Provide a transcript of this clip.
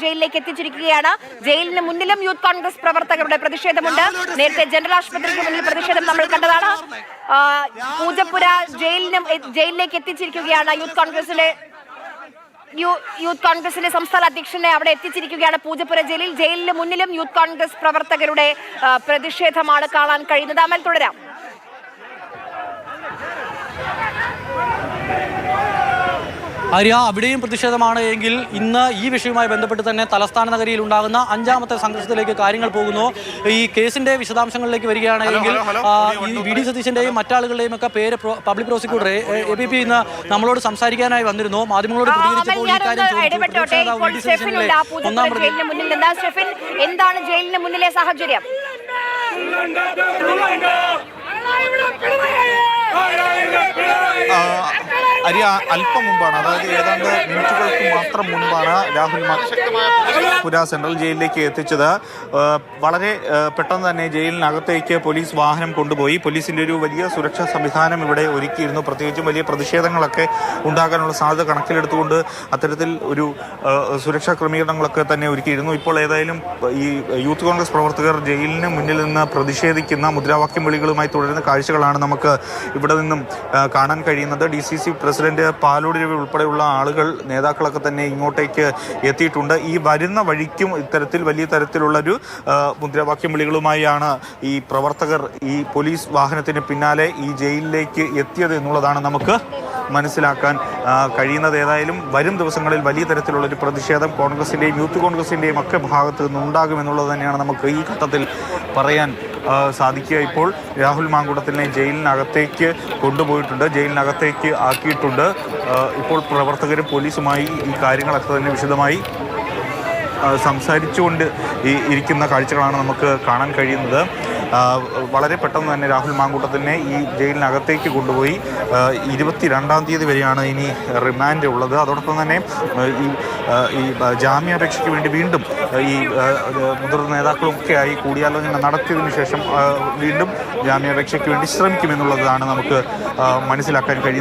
ജയിലിലേക്ക് എത്തിച്ചിരിക്കുകയാണ്. ജയിലിന് മുന്നിലും യൂത്ത് കോൺഗ്രസ് പ്രവർത്തകരുടെ പ്രതിഷേധമുണ്ട്. നേരത്തെ ജനറൽ ആശുപത്രിക്ക് മുന്നിൽ പ്രതിഷേധം നമ്മൾ കണ്ടതാണ്. പൂജപ്പുര ജയിലിലേക്ക് എത്തിച്ചിരിക്കുകയാണ്. യൂത്ത് കോൺഗ്രസിന്റെ സംസ്ഥാന അധ്യക്ഷനെ അവിടെ എത്തിച്ചിരിക്കുകയാണ് പൂജപ്പുര ജയിലിൽ. ജയിലിന് മുന്നിലും യൂത്ത് കോൺഗ്രസ് പ്രവർത്തകരുടെ പ്രതിഷേധമാണ് കാണാൻ കഴിയുന്നത്. അമൽ, തുടരാം. ആര്യ, അവിടെയും പ്രതിഷേധമാണ് എങ്കിൽ ഇന്ന് ഈ വിഷയവുമായി ബന്ധപ്പെട്ട് തന്നെ തലസ്ഥാന നഗരിയിൽ ഉണ്ടാകുന്ന 5ാമത്തെ സംഘർഷത്തിലേക്ക് കാര്യങ്ങൾ പോകുന്നു. ഈ കേസിന്റെ വിശദാംശങ്ങളിലേക്ക് വരികയാണെങ്കിൽ ഈ വി ഡി സതീശന്റെയും മറ്റാളുകളുടെയും ഒക്കെ പേര് പബ്ലിക് പ്രോസിക്യൂട്ടർ APP ഇന്ന് നമ്മളോട് സംസാരിക്കാനായി വന്നിരുന്നു. മാധ്യമങ്ങളോട് പ്രതികരിച്ചപ്പോൾ ഈ കാര്യം എന്താണ് ജയിലിന് മുന്നിലെ സാഹചര്യം? അല്പം മുമ്പാണ്, അതായത് ഏതാണ്ട് മിനിറ്റുകൾക്ക് മാത്രം മുൻപാണ് രാഹുൽ പുര സെൻട്രൽ ജയിലിലേക്ക് എത്തിച്ചത്. വളരെ പെട്ടെന്ന് തന്നെ ജയിലിനകത്തേക്ക് പോലീസ് വാഹനം കൊണ്ടുപോയി. പോലീസിന്റെ ഒരു വലിയ സുരക്ഷാ സംവിധാനം ഇവിടെ ഒരുക്കിയിരുന്നു. പ്രത്യേകിച്ചും വലിയ പ്രതിഷേധങ്ങളൊക്കെ ഉണ്ടാകാനുള്ള സാധ്യത കണക്കിലെടുത്തുകൊണ്ട് അത്തരത്തിൽ ഒരു സുരക്ഷാ ക്രമീകരണങ്ങളൊക്കെ തന്നെ ഒരുക്കിയിരുന്നു. ഇപ്പോൾ ഏതായാലും ഈ യൂത്ത് കോൺഗ്രസ് പ്രവർത്തകർ ജയിലിന് മുന്നിൽ നിന്ന് പ്രതിഷേധിക്കുന്ന മുദ്രാവാക്യം വിളികളുമായി തുടരുന്ന കാഴ്ചകളാണ് നമുക്ക് ഇവിടെ നിന്നും കാണാൻ കഴിയുന്നത്. DCC പ്രസിഡന്റ് പാലോട് രവി ഉൾപ്പെടെയുള്ള ആളുകൾ, നേതാക്കളൊക്കെ തന്നെ ഇങ്ങോട്ടേക്ക് എത്തിയിട്ടുണ്ട്. ഈ വരുന്ന വഴിക്കും ഇത്തരത്തിൽ വലിയ തരത്തിലുള്ളൊരു മുദ്രാവാക്യം വിളികളുമായാണ് ഈ പ്രവർത്തകർ ഈ പോലീസ് വാഹനത്തിന് പിന്നാലെ ഈ ജയിലിലേക്ക് എത്തിയത് എന്നുള്ളതാണ് നമുക്ക് മനസ്സിലാക്കാൻ കഴിയുന്നത്. ഏതായാലും വരും ദിവസങ്ങളിൽ വലിയ തരത്തിലുള്ളൊരു പ്രതിഷേധം കോൺഗ്രസിൻ്റെയും യൂത്ത് കോൺഗ്രസിൻ്റെയും ഒക്കെ ഭാഗത്ത് നിന്ന് ഉണ്ടാകുമെന്നുള്ളത് തന്നെയാണ് നമുക്ക് ഈ ഘട്ടത്തിൽ പറയാൻ സാധിക്കുക. ഇപ്പോൾ രാഹുൽ മാങ്കൂട്ടത്തിനെ ജയിലിനകത്തേക്ക് കൊണ്ടുപോയിട്ടുണ്ട്, ജയിലിനകത്തേക്ക് ആക്കിയിട്ടുണ്ട്. ഇപ്പോൾ പ്രവർത്തകരും പോലീസുമായി ഈ കാര്യങ്ങളൊക്കെ തന്നെ വിശദമായി സംസാരിച്ചുകൊണ്ട് ഇരിക്കുന്ന കാഴ്ചകളാണ് നമുക്ക് കാണാൻ കഴിയുന്നത്. വളരെ പെട്ടെന്ന് തന്നെ രാഹുൽ മാങ്കൂട്ടത്തിനെ ഈ ജയിലിനകത്തേക്ക് കൊണ്ടുപോയി 22-ാം തീയതി വരെയാണ് ഇനി റിമാൻഡ് ഉള്ളത്. അതോടൊപ്പം തന്നെ ഈ ജാമ്യാപേക്ഷയ്ക്ക് വേണ്ടി വീണ്ടും ഈ മുതിർന്ന നേതാക്കളൊക്കെയായി കൂടിയാലോചന നടത്തിയതിനു ശേഷം വീണ്ടും ജാമ്യാപേക്ഷയ്ക്ക് വേണ്ടി ശ്രമിക്കുമെന്നുള്ളതാണ് നമുക്ക് മനസ്സിലാക്കാൻ കഴിയുന്നത്.